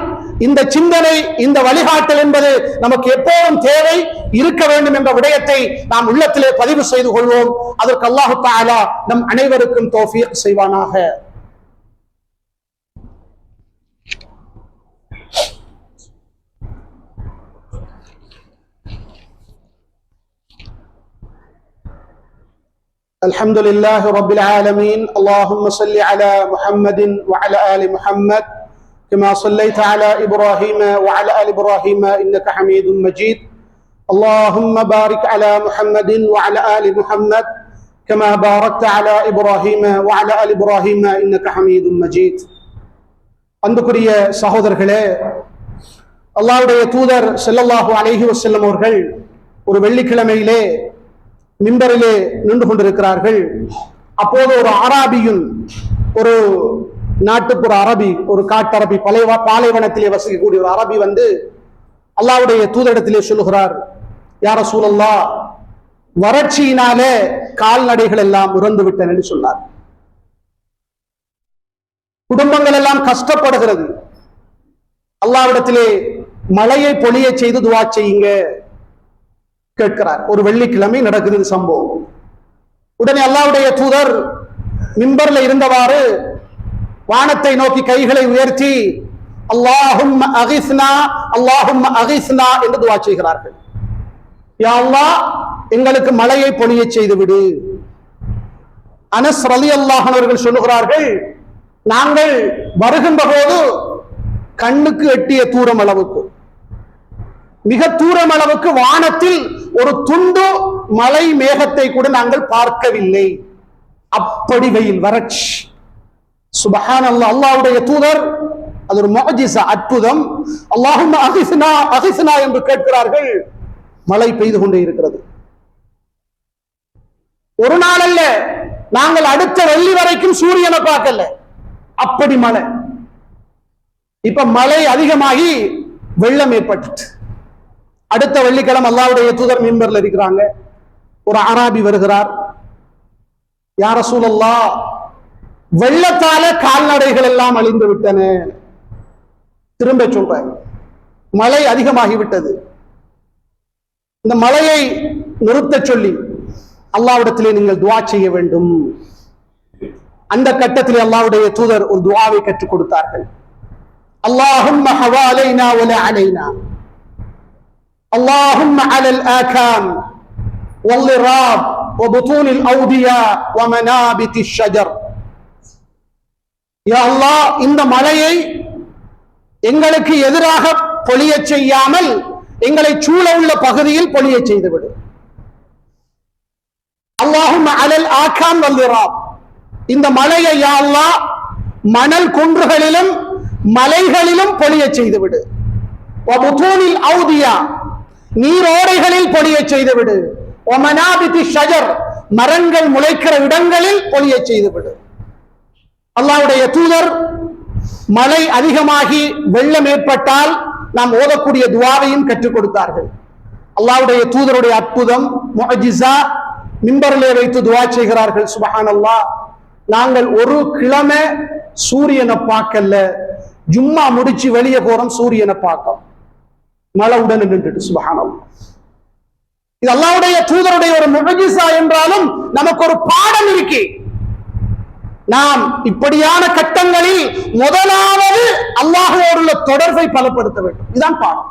S1: இந்த சிந்தனை, இந்த வழிகாட்டல் என்பது நமக்கு எப்போதும் தேவை இருக்க வேண்டும் என்ற விடயத்தை நாம் உள்ளத்திலே பதிவு செய்து கொள்வோம். அதற்கு அல்லாஹு தஆலா நம் அனைவருக்கும் தௌஃபீக் செய்வானாக. الحمد لله رب العالمين. اللهم صل على محمد وعلى آل محمد كما صليت على إبراهيم وعلى آل إبراهيم إنك حميد مجيد. اللهم بارك على محمد وعلى آل محمد كما باركت على إبراهيم وعلى آل إبراهيم إنك حميد مجيد. அன்புக்குரிய சகோதரர்களே, அல்லாஹ்வுடைய தூதர் ஸல்லல்லாஹு அலைஹி வஸல்லம் அவர்கள் ஒரு வெள்ளிக்கிழமையிலே மிம்பரிலே நின்று கொண்டிருக்கிறார்கள். அப்போது ஒரு அராபியும், ஒரு நாட்டுப்புற அரபி, ஒரு காட்டரபி, பாலைவனத்திலே வசிக்கக்கூடிய ஒரு அரபி வந்து அல்லாஹ்வுடைய தூதரிடத்திலே சொல்லுகிறார், யா ரசூலல்லாஹ், வறட்சியினாலே கால்நடைகள் எல்லாம் இறந்து விட்டன என்று சொன்னார். குடும்பங்கள் எல்லாம் கஷ்டப்படுகிறது, அல்லாஹ்விடத்திலே மழையை பொழிய செய்து துஆ செய்யுங்க கேட்கிறார். ஒரு வெள்ளிக்கிழமை நடக்குது சம்பவம். உடனே அல்லாஹ்வுடைய தூதர் மிம்பர்ல இருந்தவாறு வானத்தை நோக்கி கைகளை உயர்த்தி அல்லாஹும்ம அகிஸ்னா அல்லாஹும்ம அகிஸ்னா என்று துஆ செய்கிறார்கள். யா அல்லாஹ், எங்களுக்கு மழையை பொழிய செய்து விடு. அனஸ் ரலியல்லாஹு அன்ஹு அவர்கள் சொல்லுகிறார்கள், நாங்கள் வருகின்ற போது கண்ணுக்கு எட்டிய தூரம் அளவுக்கு, மிக தூரம் அளவுக்கு வானத்தில் ஒரு துண்டு மலை மேகத்தை கூட நாங்கள் பார்க்கவில்லை. அப்படி வெயில், வறட்சி. சுப்ஹானல்லாஹ், அல்லாஹ்வுடைய தூதர் அது ஒரு முஅஜிஸா, அற்புதம். அல்லாஹும்ம அகிஸ்னா அகிஸ்னா என்று கேட்கிறார்கள். மழை பெய்து கொண்டே இருக்கிறது. ஒரு நாள் அல்ல, நாங்கள் அடுத்த வெள்ளி வரைக்கும் சூரியனை பார்க்கல, அப்படி மழை. இப்ப மழை அதிகமாகி வெள்ளம் ஏற்பட்டு அடுத்த வெள்ளிக்கிழமை அல்லாஹ்வுடைய தூதர் மிம்பர்ல இருக்கிறாங்க. ஒரு அராபி வருகிறார், யா ரசூலல்லாஹ், வெள்ளத்தால கால்நடைகள் எல்லாம் அழிந்து விட்டன. திரும்ப சொல்றாங்க, மழை அதிகமாகி விட்டது, இந்த மழையை நிறுத்த சொல்லி அல்லாஹ்விடத்திலே நீங்கள் துஆ செய்ய வேண்டும். அந்த கட்டத்தில் அல்லாஹ்வுடைய தூதர் ஒரு துஆவை கற்றுக் கொடுத்தார்கள். அல்லாஹும்ம ஹவாலைனா வலா அலைனா, அல்லாஹும்ம அலல் ஆகாம் வல்லிராப் வபுதூனில் அவ்தியா வமனாபித்திஷ் ஷஜர். யா அல்லாஹ், இந்த மலையை எங்களுக்கு எதிராக பொழிய செய்யாமல் எங்களை சூழ உள்ள பகுதியில் பொழிய செய்துவிடு. அல்லாஹும்ம அலல் ஆகாம் வல்லிராப், இந்த மலையை யா அல்லாஹ் மணல் குன்றுகளிலும் மலைகளிலும் பொழிய செய்துவிடு. வபுதூனில் அவ்தியா, நீரோடைகளில் பொழிய செய்துவிடு. வமனாபித்திஷ் ஷஜர், மரங்கள் முளைக்கிற இடங்களில் பொழிய செய்துவிடு. அல்லாஹ்வுடைய தூதர் மழை அதிகமாகி வெள்ளம் ஏற்பட்டால் நாம் ஓதக்கூடிய துஆவையும் கற்றுக் கொடுத்தார்கள். அல்லாஹ்வுடைய தூதருடைய அற்புதம் முஅஜிஸா, மிம்பரிலே வைத்து துஆ செய்கிறார்கள். சுப்ஹானல்லாஹ், நாங்கள் ஒரு கிழமை சூரியனை பார்க்கல, ஜும்மா முடிச்சு வெளியே போறோம், சூரியனை பார்க்கோம், மழை உடனே நின்றுட்டு. சுப்ஹானல்லாஹ், இது அல்லாஹ்வுடைய தூதருடைய ஒரு முஅஜிஸா என்றாலும் நமக்கு ஒரு பாடம் இருக்கு. நாம் இப்படியான கட்டங்களில் முதலாவது அல்லாஹ்வோடு உள்ள தொடர்பை பலப்படுத்த வேண்டும். இதுதான் பாடம்.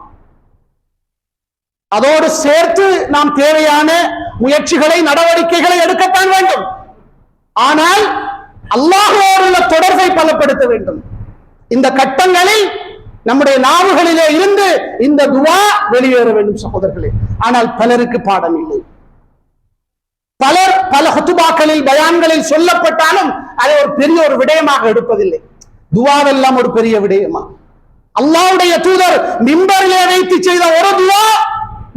S1: அதோடு சேர்த்து நாம் தேவையான முயற்சிகளை, நடவடிக்கைகளை எடுக்கத்தான் வேண்டும். ஆனால் அல்லாஹ்வோடு உள்ள தொடர்பை பலப்படுத்த வேண்டும். இந்த கட்டங்களில் நம்முடைய நாவுகளிலே இருந்து இந்த துஆ வெளியேற வேண்டும் சகோதரர்களே. ஆனால் பலருக்கு பாடம் இல்லை. பலர் பல ஹுதுபாக்களில், பயான்களில் சொல்லப்பட்டாலும் அதை ஒரு பெரிய ஒரு விடயமாக எடுப்பதில்லை. துஆவெல்லாம் ஒரு பெரிய விடயமா? அல்லாஹ்வுடைய தூதர் மிம்பரிலே வைத்து செய்த ஒரு துஆ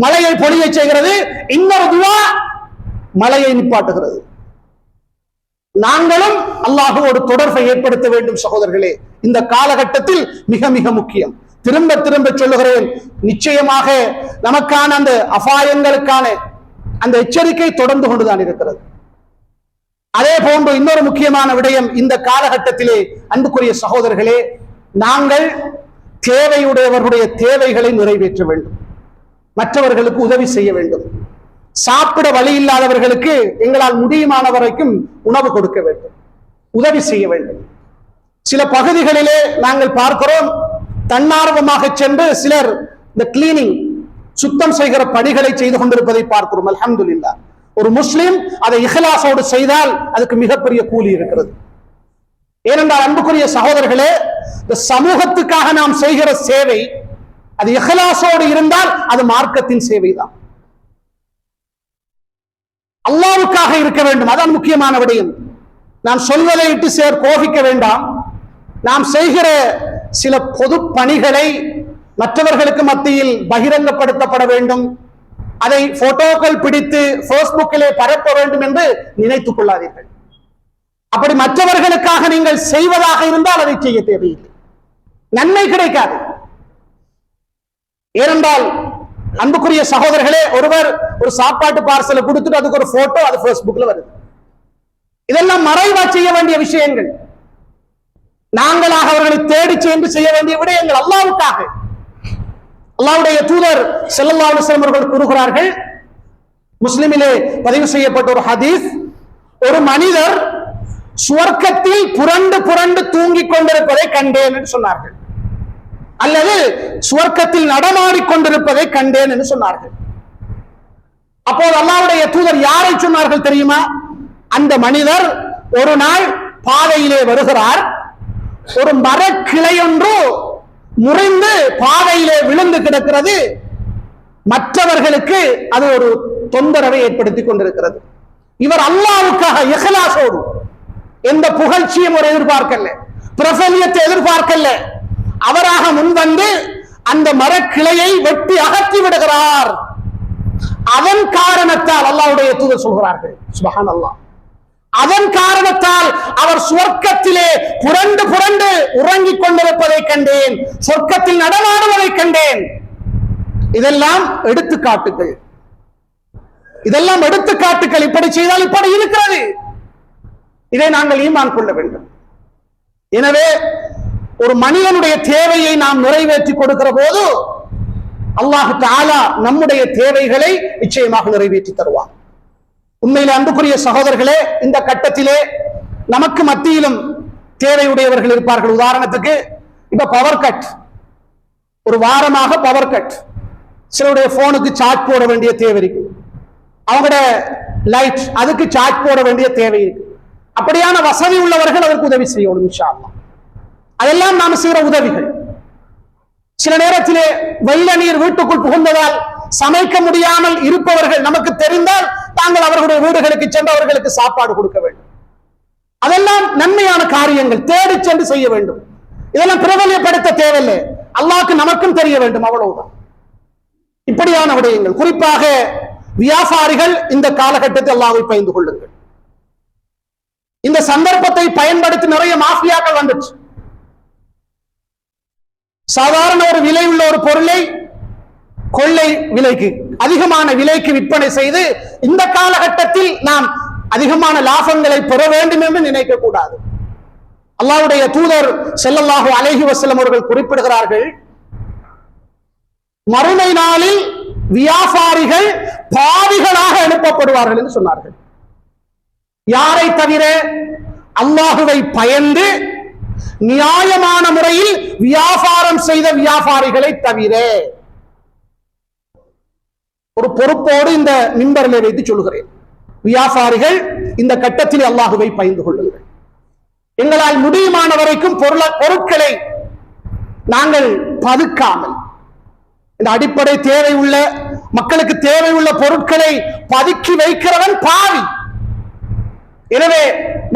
S1: மலையை பொழிய செய்கிறது, இன்னொரு துஆ மலையை நிப்பாட்டுகிறது. நாங்களும் அல்லாஹ்வோடு தொடர்பை ஏற்படுத்த வேண்டும் சகோதரர்களே. இந்த காலகட்டத்தில் மிக மிக முக்கியம். திரும்ப திரும்ப சொல்லுகிறேன், நிச்சயமாக நமக்கான அந்த அபாயங்களுக்கான அந்த எச்சரிக்கை தொடர்ந்து கொண்டுதான் இருக்கிறது. அதே போன்று இன்னொரு முக்கியமான விடயம், இந்த காலகட்டத்திலே அன்புக்குரிய சகோதரர்களே, நாங்கள் தேவையுடையவர்களுடைய தேவைகளை நிறைவேற்ற வேண்டும், மற்றவர்களுக்கு உதவி செய்ய வேண்டும். சாப்பிட வழி இல்லாதவர்களுக்கு எங்களால் முடியுமான வரைக்கும் உணவு கொடுக்க வேண்டும், உதவி செய்ய வேண்டும். சில பகுதிகளிலே நாங்கள் பார்க்கிறோம், தன்னார்வமாக சென்று சிலர் இந்த கிளீனிங், சுத்தம் செய்கிற பணிகளை செய்து கொண்டிருப்பதை பார்க்கிறோம். அல்ஹம்துலில்லாஹ், ஒரு முஸ்லிம் அதை இஹ்லாஸோடு செய்தால் அதுக்கு மிகப்பெரிய கூலி இருக்கிறது. ஏனென்றால் அன்புக்குரிய சகோதரர்களே, இந்த சமூகத்துக்காக நாம் செய்கிற சேவை அது இஹ்லாஸோடு இருந்தால் அது மார்க்கத்தின் சேவைதான், அல்லாஹ்வுக்காக இருக்க வேண்டும். அதான் முக்கியமான விடயம். நாம் சொல்வதை இட்டு சேர் கோபிக்க வேண்டாம். நாம் செய்கிற சில பொது பணிகளை மற்றவர்களுக்கு மத்தியில் பகிரங்கப்படுத்தப்பட வேண்டும், அதை போட்டோக்கள் பிடித்து பேஸ்புக்கிலே பரப்ப வேண்டும் என்று நினைத்துக் கொள்ளாதீர்கள். அப்படி மற்றவர்களுக்காக நீங்கள் செய்வதாக இருந்தால் அதை செய்ய தேவையில்லை, நன்மை கிடைக்காது. ஏனென்றால் அன்புக்குரிய சகோதரர்களே, ஒருவர் ஒரு சாப்பாட்டு பார்சலை கொடுத்துட்டு அதுக்கு ஒரு போட்டோ, அது பேஸ்புக்ல வருது. இதெல்லாம் மறைவா செய்ய வேண்டிய விஷயங்கள், நாங்களாக அவர்களை தேடி சென்று செய்ய வேண்டிய விடயங்கள் அல்லாஹ்வுக்காக. அல்லாஹ்வுடைய தூதர் ஸல்லல்லாஹு அலைஹி வஸல்லம் அவர்கள் கூறுகிறார்கள், முஸ்லிமிலே பதிவு செய்யப்பட்ட ஒரு ஹதீஸ், ஒரு மனிதர் சுவர்க்கத்தில் புரண்டு புரண்டு தூங்கிக் கொண்டிருப்பதை கண்டேன் என்று சொன்னார்கள், அல்லது சுவர்க்கத்தில் நடமாடிக் கொண்டிருப்பதை கண்டேன் என்று சொன்னார்கள். அப்போது அல்லாஹ்வுடைய தூதர் யாரை சொன்னார்கள் தெரியுமா? அந்த மனிதர் ஒரு நாள் பாதையிலே வருகிறார், ஒரு மரக்கிளை ஒன்று முறிந்து பாதையிலே விழுந்து கிடக்கிறது, மற்றவர்களுக்கு அது ஒரு தொந்தரவை ஏற்படுத்திக் கொண்டிருக்கிறது. இவர் அல்லாஹ்வுக்காக இஹ்லாஸோடு, எந்த புகழ்ச்சியும் ஒரு எதிர்பார்க்கல, பிரபல்யத்தை எதிர்பார்க்கல, அவராக முன்வந்து அந்த மரக்கிளையை வெட்டி அகற்றி விடுகிறார். அதன் காரணத்தால் அல்லாஹ்வுடைய தூதர் சொல்கிறார்கள், சுப்ஹானல்லாஹ், அதன் காரணத்தால் அவர் சொர்க்கத்திலே புரண்டு புரண்டு உறங்கிக் கொண்டிருப்பதை கண்டேன், சொர்க்கத்தில் நடமாடுவதை கண்டேன். இதெல்லாம் எடுத்துக்காட்டுகள், இதெல்லாம் எடுத்துக்காட்டுகள். இப்படி செய்தால் இப்படி இருக்கிறது, இதை நாங்கள் ஈமான் கொள்ள வேண்டும். எனவே ஒரு மனிதனுடைய தேவையை நாம் நிறைவேற்றி கொடுக்கிற போது அல்லாஹ் தஆலா நம்முடைய தேவைகளை நிச்சயமாக நிறைவேற்றி தருவார். உண்மையிலே அன்புக்குரிய சகோதரர்களே, இந்த கட்டத்திலே நமக்கு மத்தியிலும் தேவையுடையவர்கள் இருப்பார்கள். உதாரணத்துக்கு இப்ப பவர் கட், ஒரு வாரமாக பவர் கட், சிலருடைய போனுக்கு சார்ஜ் போட வேண்டிய தேவை இருக்கு, அவங்களோட லைட் அதுக்கு சார்ஜ் போட வேண்டிய தேவை இருக்கு. அப்படியான வசதி உள்ளவர்கள் அதற்கு உதவி செய்யணும் இன்ஷா அல்லாஹ். அதெல்லாம் நாம் செய்கிற உதவிகள். சில நேரத்திலே வெள்ள நீர் வீட்டுக்குள் புகுந்ததால் சமைக்க முடியாமல் இருப்பவர்கள் நமக்கு தெரிந்தால் தாங்கள் அவர்களுடைய வீடுகளுக்கு சென்று அவர்களுக்கு சாப்பாடு கொடுக்க வேண்டும். அதெல்லாம் நன்மையான காரியங்கள், தேடி சென்று செய்ய வேண்டும். இதெல்லாம் பிரபலியப்படுத்த தேவையில்லை, அல்லாஹ்க்கு நமக்கும் தெரிய வேண்டும், அவ்வளவுதான். இப்படியான விடயங்கள், குறிப்பாக வியாபாரிகள் இந்த காலகட்டத்தில் அல்லாஹ்வை பயந்து கொள்ளுங்கள். இந்த சந்தர்ப்பத்தை பயன்படுத்தி நிறைய மாஃபியாக்கள் வந்துச்சு. சாதாரண ஒரு விலை உள்ள ஒரு பொருளை கொள்ளை விலைக்கு, அதிகமான விலைக்கு விற்பனை செய்து இந்த காலகட்டத்தில் நாம் அதிகமான லாபங்களை பெற வேண்டும் என்று நினைக்க கூடாது. அல்லாஹ்வுடைய தூதர் ஸல்லல்லாஹு அலைஹி வஸல்லம் அவர்கள் குறிப்பிடுகிறார்கள், மறுமை நாளில் வியாபாரிகள் பாவிகளாக அனுப்பப்படுவார்கள் என்று சொன்னார்கள். யாரை தவிர? அல்லாஹுவை பயந்து நியாயமான முறையில் வியாபாரம் செய்த வியாபாரிகளை தவிர. ஒரு பொறுப்போடு இந்த மிம்பரிலே வைத்து சொல்கிறேன், வியாபாரிகள் இந்த கட்டத்தில் அல்லாஹுவை பயந்து கொள்ளுங்கள். எங்களால் முடியுமான வரைக்கும் பொருட்களை நாங்கள் பதுக்காமல், இந்த அடிப்படை தேவை உள்ள மக்களுக்கு தேவை உள்ள பொருட்களை பதுக்கி வைக்கிறவன் பாவி. எனவே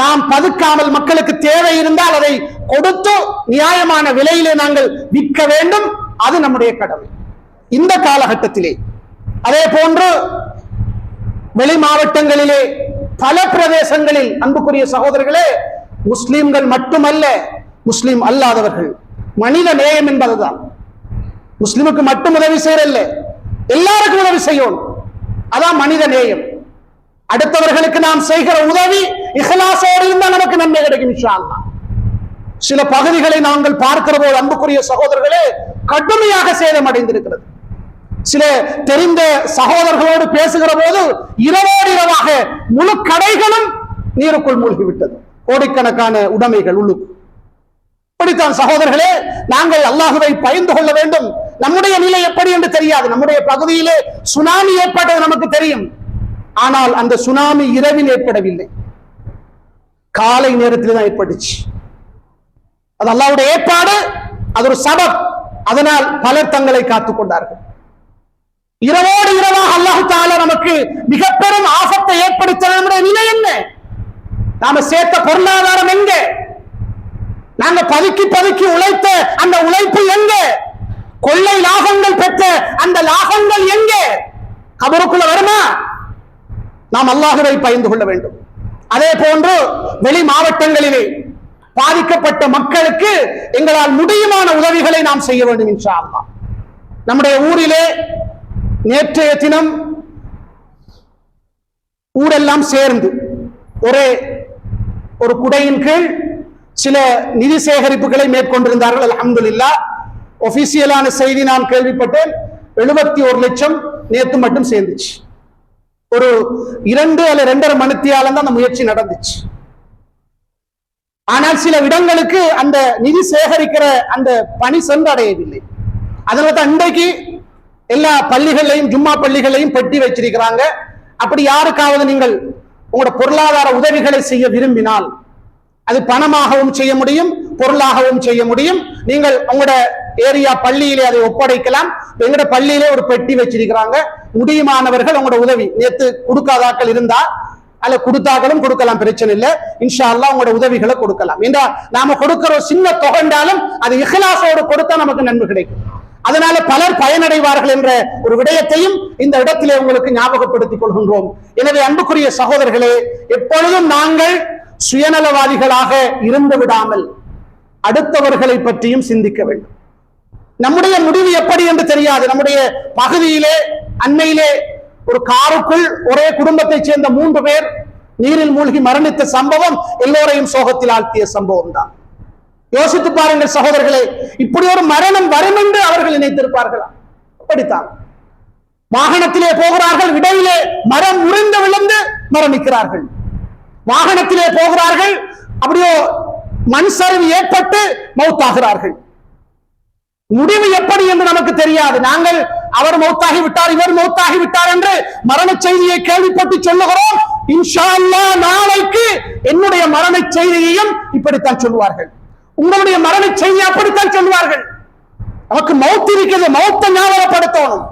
S1: நாம் பதுக்காமல், மக்களுக்கு தேவை இருந்தால் அதை கொடுத்து நியாயமான விலையிலே நாங்கள் விற்க வேண்டும். அது நம்முடைய கடமை இந்த காலகட்டத்திலே. அதே போன்று வெளி மாவட்டங்களிலே பல பிரதேசங்களில் அன்புக்குரிய சகோதரர்களே, முஸ்லிம்கள் மட்டுமல்ல, முஸ்லிம் அல்லாதவர்கள், மனித நேயம் என்பதுதான். முஸ்லிமுக்கு மட்டும் உதவி செய்யறல்ல, எல்லாருக்கும் உதவி செய்யணும், அதான் மனித நேயம். அடுத்தவர்களுக்கு நாம் செய்கிற உதவி இஹ்லாஸோடு இருந்தால் நமக்கு நன்மை கிடைக்கும் இன்ஷா அல்லாஹ். சில பகுதிகளை நாங்கள் பார்க்கிற போது அன்புக்குரிய சகோதரர்களே, கடுமையாக சேதம் அடைந்திருக்கிறது. சில தெரிந்த சகோதரர்களோடு பேசுகிற போது இரவோடு இரவாக முழு கடைகளும் நீருக்குள் மூழ்கிவிட்டது, கோடிக்கணக்கான உடைமைகள் உள்ளுக்கு. இப்படித்தான் சகோதரர்களே, நாங்கள் அல்லாஹுவை பயந்து கொள்ள வேண்டும். நம்முடைய நிலை எப்படி என்று தெரியாது. நம்முடைய பகுதியிலே சுனாமி ஏற்பட்டது நமக்கு தெரியும், ஆனால் அந்த சுனாமி இரவில் ஏற்படவில்லை, காலை நேரத்தில் தான் ஏற்பட்டுச்சு. அது அல்லாஹ்வுடைய ஏற்பாடு, அது ஒரு சபப். அதனால் பலர் தங்களை காத்துக் கொண்டார்கள். இரவோடு இரவாக அல்லாஹ் தஆலா நமக்கு மிக பெரும் ஆபத்தை ஏற்படுத்த நம்முடைய நிலை என்ன? நாம சேர்த்த பொருளாதாரம் எங்க? நாங்க பதுக்கி பதுக்கி உழைத்த அந்த உழைப்பு எங்க? கொள்ளை லாபங்கள் பெற்ற அந்த லாபங்கள் எங்க? கபருக்குள்ள வருமா? நாம் அல்லாஹ்வை பயந்து கொள்ள வேண்டும். அதே போன்று வெளி மாவட்டங்களிலே பாதிக்கப்பட்ட மக்களுக்கு எங்களால் முடியுமான உதவிகளை நாம் செய்ய வேண்டும் இன்ஷா அல்லாஹ். நம்முடைய ஊரிலே நேற்றைய தினம் ஊரெல்லாம் சேர்ந்து ஒரு குடையின் கீழ் சில நிதி சேகரிப்புகளை மேற்கொண்டிருந்தார்கள். அல்ஹம்துலில்லாஹ், ஒபிஷியலான செய்தி நான் கேள்விப்பட்டேன், 71 லட்சம் நேற்று மட்டும் சேர்ந்துச்சு. ஒரு 2 அல்லது 2.5 மணித்தியாலம் தான் அந்த முயற்சி நடந்துச்சு. ஆனால் சில இடங்களுக்கு அந்த நிதி சேகரிக்கிற அந்த பணி சென்றடையவில்லை. அதனால தான் இன்றைக்கு எல்லா பள்ளிகளையும், ஜும்மா பள்ளிகளையும் பெட்டி வச்சிருக்கிறாங்க. அப்படி யாருக்காவது நீங்கள் உங்களோட பொருளாதார உதவிகளை செய்ய விரும்பினால், அது பணமாகவும் செய்ய முடியும், பொருளாகவும் செய்ய முடியும். நீங்கள் உங்களோட ஏரியா பள்ளியிலே அதை ஒப்படைக்கலாம். எங்கட பள்ளியிலே ஒரு பெட்டி வச்சிருக்கிறாங்க, முடியுமானவர்கள் உங்களோட உதவி, நேற்று கொடுக்காதாக்கள் இருந்தா அல்ல கொடுத்தாக்களும் கொடுக்கலாம், பிரச்சனை இல்லை. இன்ஷா அல்லாஹ் உங்களோட உதவிகளை கொடுக்கலாம். ஏன்னா நாம கொடுக்கிற சின்ன தொகைண்டாலும் அது இஹ்லாஸோடு கொடுத்தா நமக்கு நன்மை கிடைக்கும். அதனால பலர் பயனடைவார்கள் என்ற ஒரு விடயத்தையும் இந்த இடத்திலே உங்களுக்கு ஞாபகப்படுத்திக் கொள்கின்றோம். எனவே அன்புக்குரிய சகோதரர்களே, எப்பொழுதும் நாங்கள் சுயநலவாதிகளாக இருந்து விடாமல் அடுத்தவர்களை பற்றியும் சிந்திக்க வேண்டும். நம்முடைய முடிவு எப்படி என்று தெரியாது. நம்முடைய பகுதியிலே அண்மையிலே ஒரு காருக்குள் ஒரே குடும்பத்தைச் சேர்ந்த 3 பேர் நீரில் மூழ்கி மரணித்த சம்பவம் எல்லோரையும் சோகத்தில் ஆழ்த்திய சம்பவம் தான். யோசித்து பாருங்கள் சகோதரர்களே, இப்படி ஒரு மரணம் வரும் என்று அவர்கள் நினைத்திருப்பார்களா? அப்படித்தான். வாகனத்திலே போகிறார்கள், இடையிலே மரம் உறிந்து விழுந்து மரணிக்கிறார்கள். வாகனத்திலே போகிறார்கள், அப்படியோ மண் சரிவு ஏற்பட்டு மௌத்தாகிறார்கள். முடிவு எப்படி என்று நமக்கு தெரியாது. நாங்கள் அவர் மௌத்தாகி விட்டார், இவர் மௌத்தாகி விட்டார் என்று மரண செய்தியை கேள்விப்பட்டு சொல்லுகிறோம். இன்ஷா அல்லாஹ் நாளைக்கு என்னுடைய மரண செய்தியையும் இப்படித்தான் சொல்லுவார்கள், உங்களுடைய மரண செய்தி அப்படித்தான் சொல்லுவார்கள். நமக்கு மௌத் இருக்கிறது, மௌத்தை ஞாபகப்படுத்தணும்.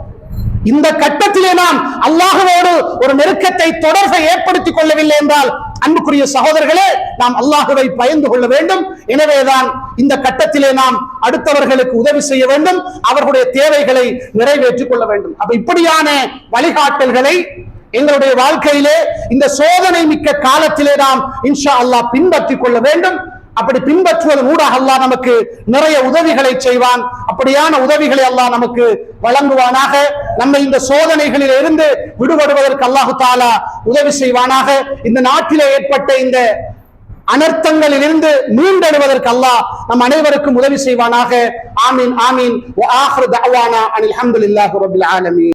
S1: இந்த கட்டத்திலே நாம் அல்லாஹ்வோடு ஒரு நெருக்கத்தை தொடர்பை ஏற்படுத்திக் கொள்ளவில்லை என்றால் அன்புக்குரிய சகோதரர்களே, நாம் அல்லாஹ்வை பயந்து கொள்ள வேண்டும். எனவேதான் இந்த கட்டத்திலே நாம் அடுத்தவர்களுக்கு உதவி செய்ய வேண்டும், அவர்களுடைய தேவைகளை நிறைவேற்றிக் கொள்ள வேண்டும். அப்ப இப்படியான வழிகாட்டல்களை எங்களுடைய வாழ்க்கையிலே இந்த சோதனை மிக்க காலத்திலே நாம் இன்ஷா அல்லாஹ் பின்பற்றிக் கொள்ள வேண்டும். அப்படி பின்பற்றுவதன் ஊடாக அல்லாஹ் நமக்கு நிறைய உதவிகளை செய்வான். அப்படியான உதவிகளை அல்லாஹ் நமக்கு வழங்குவானாக. நம்ம இந்த சோதனைகளில் இருந்து விடுபடுவதற்கு அல்லாஹு தாலா உதவி செய்வானாக. இந்த நாட்டிலே ஏற்பட்ட இந்த அனர்த்தங்களில் இருந்து மீண்டெழுவதற்கு அல்லாஹ் நம் அனைவருக்கும் உதவி செய்வானாக. ஆமீன் ஆமீன். வ ஆகிரு தஅவானா அனில் ஹம்துலில்லாஹி ரப்பில் ஆலமீன்.